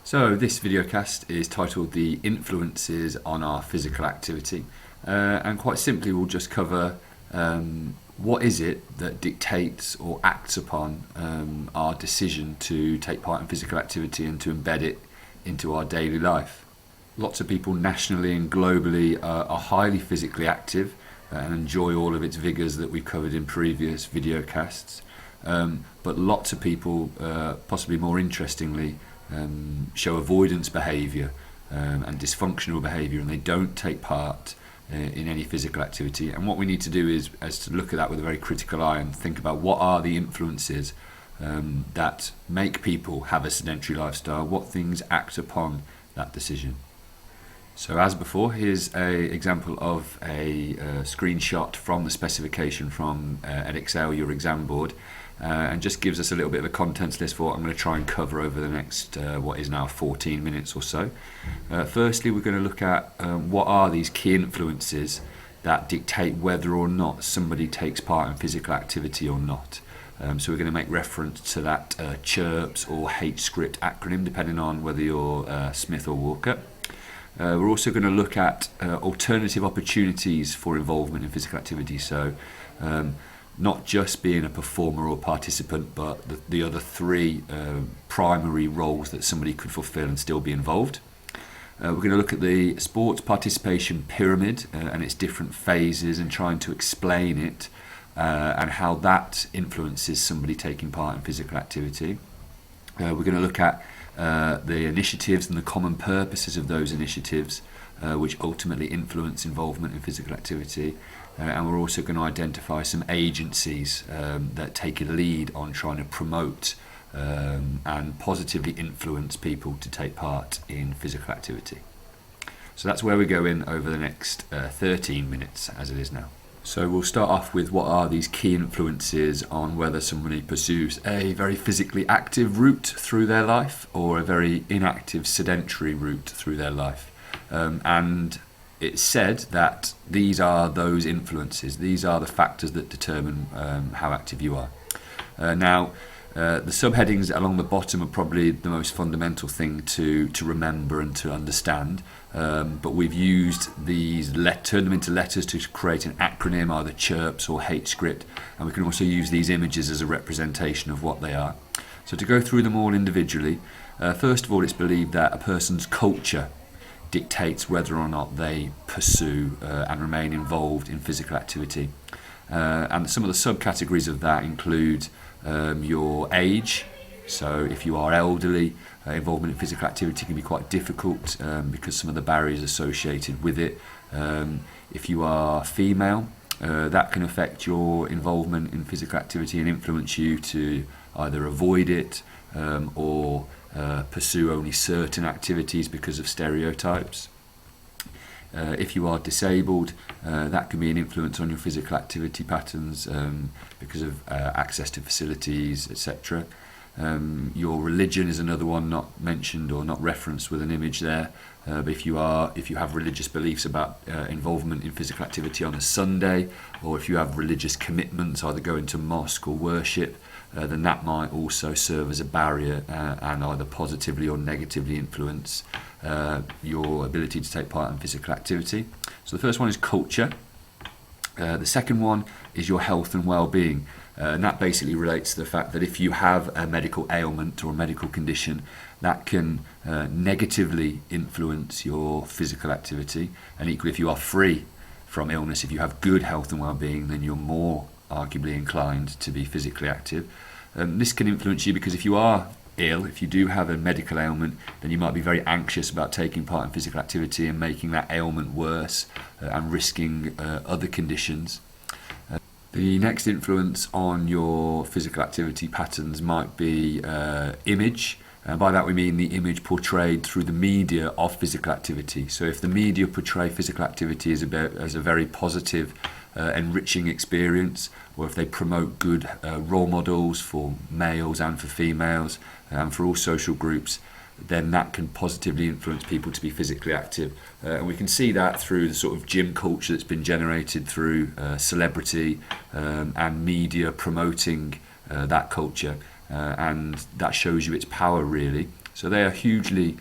So this videocast is titled The Influences on Our Physical Activity, and quite simply we'll just cover what is it that dictates or acts upon our decision to take part in physical activity and to embed it into our daily life. Lots of people nationally and globally are highly physically active and enjoy all of its vigours that we've covered in previous videocasts, but lots of people, possibly more interestingly, show avoidance behaviour and dysfunctional behaviour, and they don't take part in any physical activity. And what we need to do is to look at that with a very critical eye and think about what are the influences that make people have a sedentary lifestyle, what things act upon that decision. So as before, here's an example of a screenshot from the specification from Excel, your exam board, and just gives us a little bit of a contents list for what I'm going to try and cover over the next, what is now 14 minutes or so. Firstly, we're going to look at what are these key influences that dictate whether or not somebody takes part in physical activity or not. So we're going to make reference to that CHIRPS or H-script acronym, depending on whether you're Smith or Walker. We're also going to look at alternative opportunities for involvement in physical activity, so not just being a performer or participant, but the other three primary roles that somebody could fulfill and still be involved. We're going to look at the sports participation pyramid and its different phases and trying to explain it and how that influences somebody taking part in physical activity. We're going to look at the initiatives and the common purposes of those initiatives, which ultimately influence involvement in physical activity. And we're also going to identify some agencies that take a lead on trying to promote and positively influence people to take part in physical activity. So that's where we go in over the next 13 minutes as it is now. So we'll start off with what are these key influences on whether somebody pursues a very physically active route through their life or a very inactive sedentary route through their life. And it's said that these are those influences, these are the factors that determine how active you are. Now, the subheadings along the bottom are probably the most fundamental thing to remember and to understand, but we've used these, turned them into letters to create an acronym, either CHIRPS or H-script, and we can also use these images as a representation of what they are. So to go through them all individually, first of all, it's believed that a person's culture dictates whether or not they pursue and remain involved in physical activity. And some of the subcategories of that include your age. So if you are elderly, involvement in physical activity can be quite difficult because some of the barriers associated with it. If you are female, that can affect your involvement in physical activity and influence you to either avoid it or pursue only certain activities because of stereotypes. If you are disabled, that can be an influence on your physical activity patterns because of access to facilities, etc. Your religion is another one not mentioned or not referenced with an image there. But if you have religious beliefs about involvement in physical activity on a Sunday, or if you have religious commitments, either going to mosque or worship, then that might also serve as a barrier and either positively or negatively influence your ability to take part in physical activity. So the first one is culture. The second one is your health and well-being. And that basically relates to the fact that if you have a medical ailment or a medical condition, that can negatively influence your physical activity. And equally, if you are free from illness, if you have good health and well-being, then you're more arguably inclined to be physically active. This can influence you because if you are ill, if you do have a medical ailment, then you might be very anxious about taking part in physical activity and making that ailment worse and risking other conditions. The next influence on your physical activity patterns might be image. And by that we mean the image portrayed through the media of physical activity. So if the media portray physical activity as a very positive, enriching experience, or if they promote good role models for males and for females and for all social groups, then that can positively influence people to be physically active. And we can see that through the sort of gym culture that's been generated through celebrity and media promoting that culture. And that shows you its power, really. So they are hugely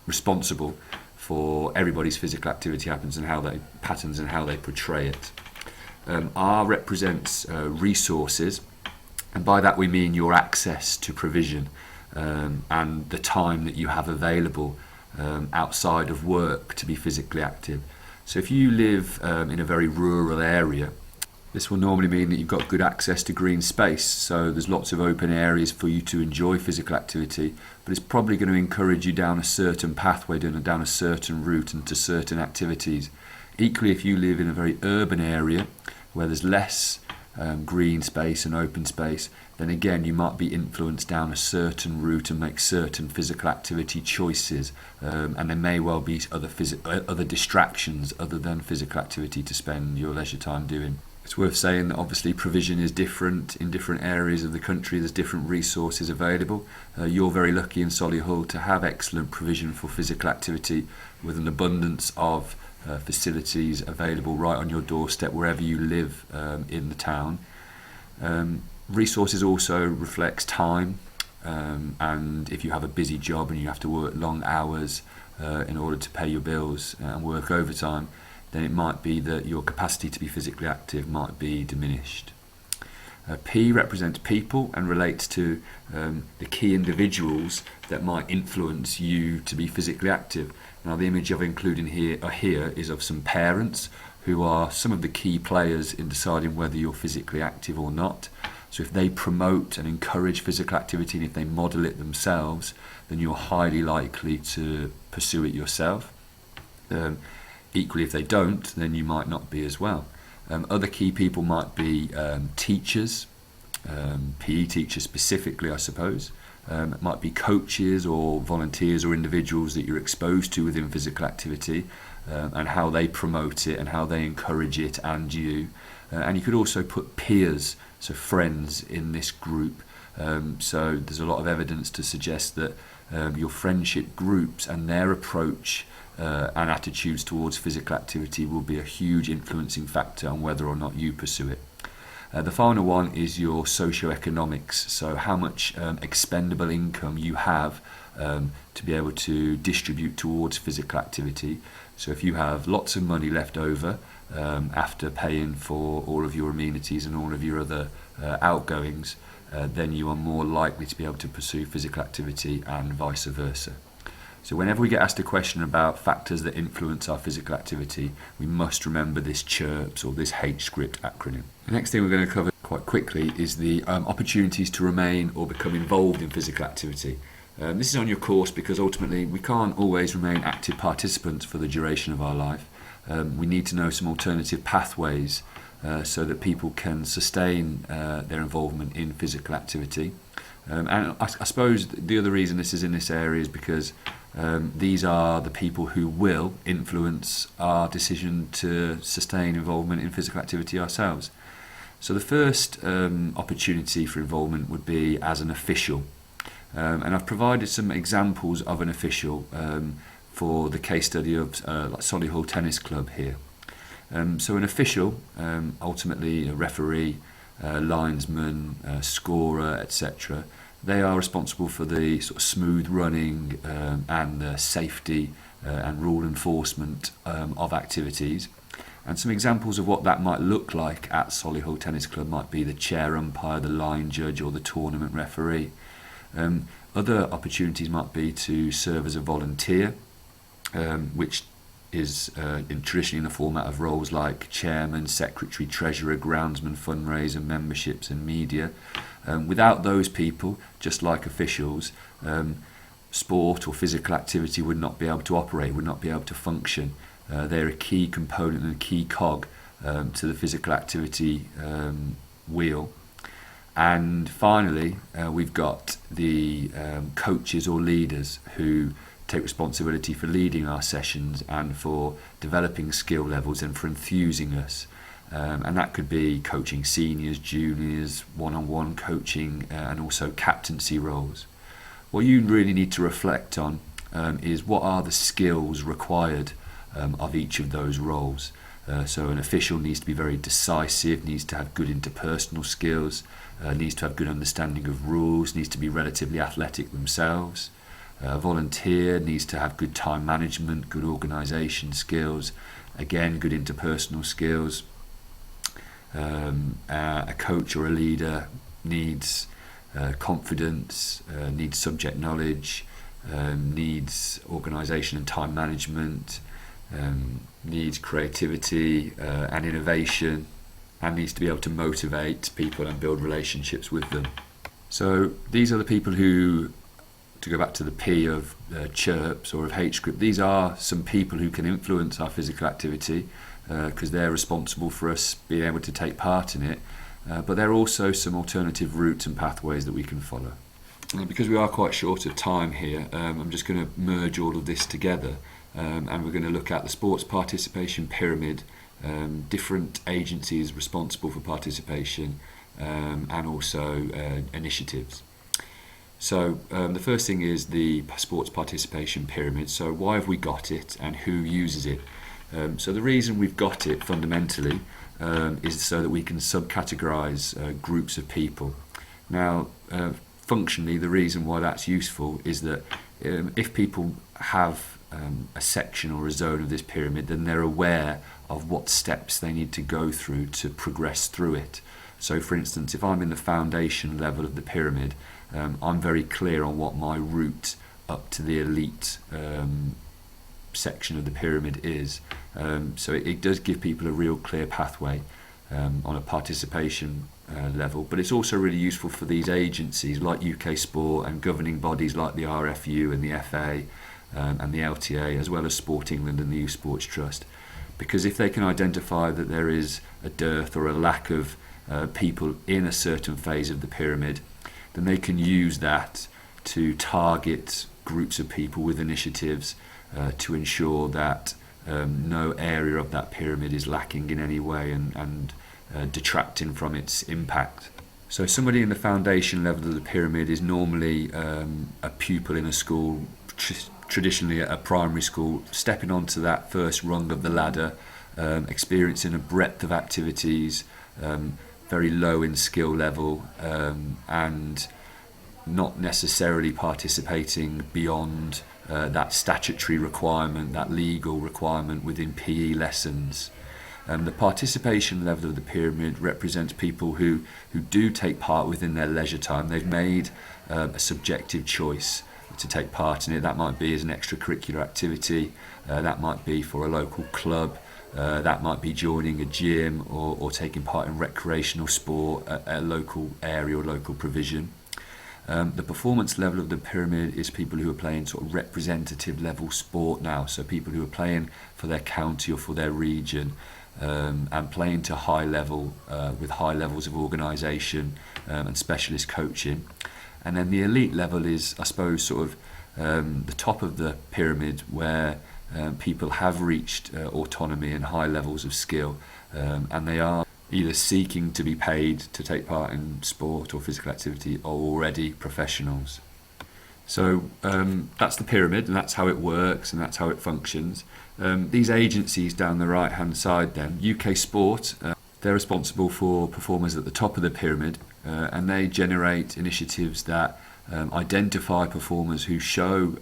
responsible for everybody's physical activity patterns and how they portray it. R represents resources, and by that we mean your access to provision and the time that you have available outside of work to be physically active. So if you live in a very rural area, this will normally mean that you've got good access to green space, so there's lots of open areas for you to enjoy physical activity, but it's probably going to encourage you down a certain pathway, down a certain route and to certain activities. Equally, if you live in a very urban area where there's less green space and open space, then again you might be influenced down a certain route and make certain physical activity choices, and there may well be other distractions other than physical activity to spend your leisure time doing. It's worth saying that obviously provision is different in different areas of the country. There's different resources available. You're very lucky in Solihull to have excellent provision for physical activity with an abundance of facilities available right on your doorstep wherever you live in the town. Resources also reflects time, and if you have a busy job and you have to work long hours in order to pay your bills and work overtime, then it might be that your capacity to be physically active might be diminished. P represents people and relates to the key individuals that might influence you to be physically active. Now, the image I've included here is of some parents who are some of the key players in deciding whether you're physically active or not. So if they promote and encourage physical activity and if they model it themselves, then you're highly likely to pursue it yourself. Equally, if they don't, then you might not be as well. Other key people might be teachers, PE teachers specifically, I suppose. It might be coaches or volunteers or individuals that you're exposed to within physical activity, and how they promote it and how they encourage it and you. And you could also put peers, so friends, in this group. So there's a lot of evidence to suggest that your friendship groups and their approach and attitudes towards physical activity will be a huge influencing factor on whether or not you pursue it. The final one is your socioeconomics, so how much expendable income you have to be able to distribute towards physical activity. So if you have lots of money left over after paying for all of your amenities and all of your other outgoings, then you are more likely to be able to pursue physical activity and vice versa. So whenever we get asked a question about factors that influence our physical activity, we must remember this CHIRPS or this H-script acronym. The next thing we're going to cover quite quickly is the opportunities to remain or become involved in physical activity. This is on your course because ultimately we can't always remain active participants for the duration of our life. We need to know some alternative pathways so that people can sustain their involvement in physical activity. And I suppose the other reason this is in this area is because these are the people who will influence our decision to sustain involvement in physical activity ourselves. So the first opportunity for involvement would be as an official. And I've provided some examples of an official for the case study of Solihull Tennis Club here. So an official, ultimately a referee, linesman, scorer, etc., they are responsible for the sort of smooth running and the safety and rule enforcement of activities. And some examples of what that might look like at Solihull Tennis Club might be the chair umpire, the line judge or the tournament referee. Other opportunities might be to serve as a volunteer, which is traditionally in the format of roles like chairman, secretary, treasurer, groundsman, fundraiser, memberships and media. Without those people, just like officials, sport or physical activity would not be able to operate, would not be able to function. They're a key component and a key cog to the physical activity wheel. And finally, we've got the coaches or leaders who take responsibility for leading our sessions and for developing skill levels and for enthusing us. And that could be coaching seniors, juniors, one-on-one coaching, and also captaincy roles. What you really need to reflect on is what are the skills required of each of those roles. So an official needs to be very decisive, needs to have good interpersonal skills, needs to have good understanding of rules, needs to be relatively athletic themselves. A volunteer needs to have good time management, good organisation skills, again good interpersonal skills. A coach or a leader needs confidence, needs subject knowledge, needs organisation and time management, needs creativity and innovation, and needs to be able to motivate people and build relationships with them. So these are the people who, to go back to the P of chirps or of hate script, these are some people who can influence our physical activity because they're responsible for us being able to take part in it, but there are also some alternative routes and pathways that we can follow. Because we are quite short of time here, I'm just going to merge all of this together, and we're going to look at the sports participation pyramid, different agencies responsible for participation, and also initiatives. So the first thing is the sports participation pyramid. So why have we got it and who uses it? So the reason we've got it fundamentally is so that we can subcategorise groups of people. Now, functionally, the reason why that's useful is that if people have a section or a zone of this pyramid, then they're aware of what steps they need to go through to progress through it. So, for instance, if I'm in the foundation level of the pyramid, I'm very clear on what my route up to the elite section of the pyramid is. So it does give people a real clear pathway on a participation level, but it's also really useful for these agencies like UK Sport and governing bodies like the RFU and the FA and the LTA, as well as Sport England and the Youth Sports Trust, because if they can identify that there is a dearth or a lack of people in a certain phase of the pyramid, then they can use that to target groups of people with initiatives to ensure that no area of that pyramid is lacking in any way and detracting from its impact. So somebody in the foundation level of the pyramid is normally a pupil in a school, traditionally at a primary school, stepping onto that first rung of the ladder, experiencing a breadth of activities, very low in skill level, and not necessarily participating beyond that statutory requirement, that legal requirement within PE lessons. The participation level of the pyramid represents people who do take part within their leisure time. They've made a subjective choice to take part in it. That might be as an extracurricular activity, that might be for a local club, that might be joining a gym or taking part in recreational sport at a local area or local provision. The performance level of the pyramid is people who are playing sort of representative level sport now, so people who are playing for their county or for their region, and playing to high level with high levels of organisation and specialist coaching. And then the elite level is, I suppose, sort of the top of the pyramid, where people have reached autonomy and high levels of skill, and they are either seeking to be paid to take part in sport or physical activity or already professionals. So that's the pyramid, and that's how it works and that's how it functions. These agencies down the right hand side then, UK Sport, they're responsible for performers at the top of the pyramid, and they generate initiatives that identify performers who show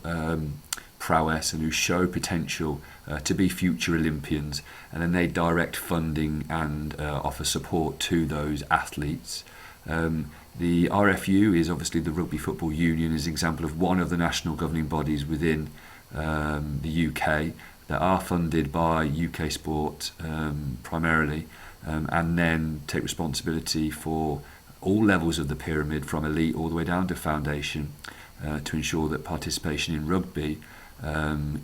prowess and who show potential to be future Olympians, and then they direct funding and offer support to those athletes. The RFU is obviously the Rugby Football Union, is an example of one of the national governing bodies within the UK that are funded by UK Sport primarily, and then take responsibility for all levels of the pyramid from elite all the way down to foundation, to ensure that participation in rugby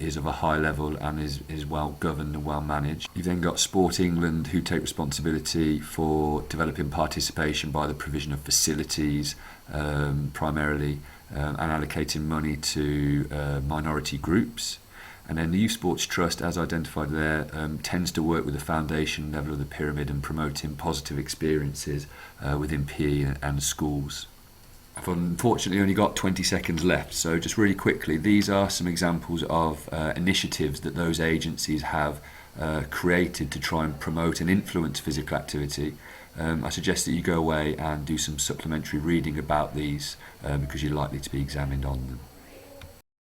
is of a high level and is well governed and well managed. You've then got Sport England, who take responsibility for developing participation by the provision of facilities primarily, and allocating money to minority groups. And then the Youth Sports Trust, as identified there, tends to work with the foundation level of the pyramid and promoting positive experiences within PE and schools. I've unfortunately only got 20 seconds left, so just really quickly, these are some examples of initiatives that those agencies have created to try and promote and influence physical activity, I suggest that you go away and do some supplementary reading about these because you're likely to be examined on them.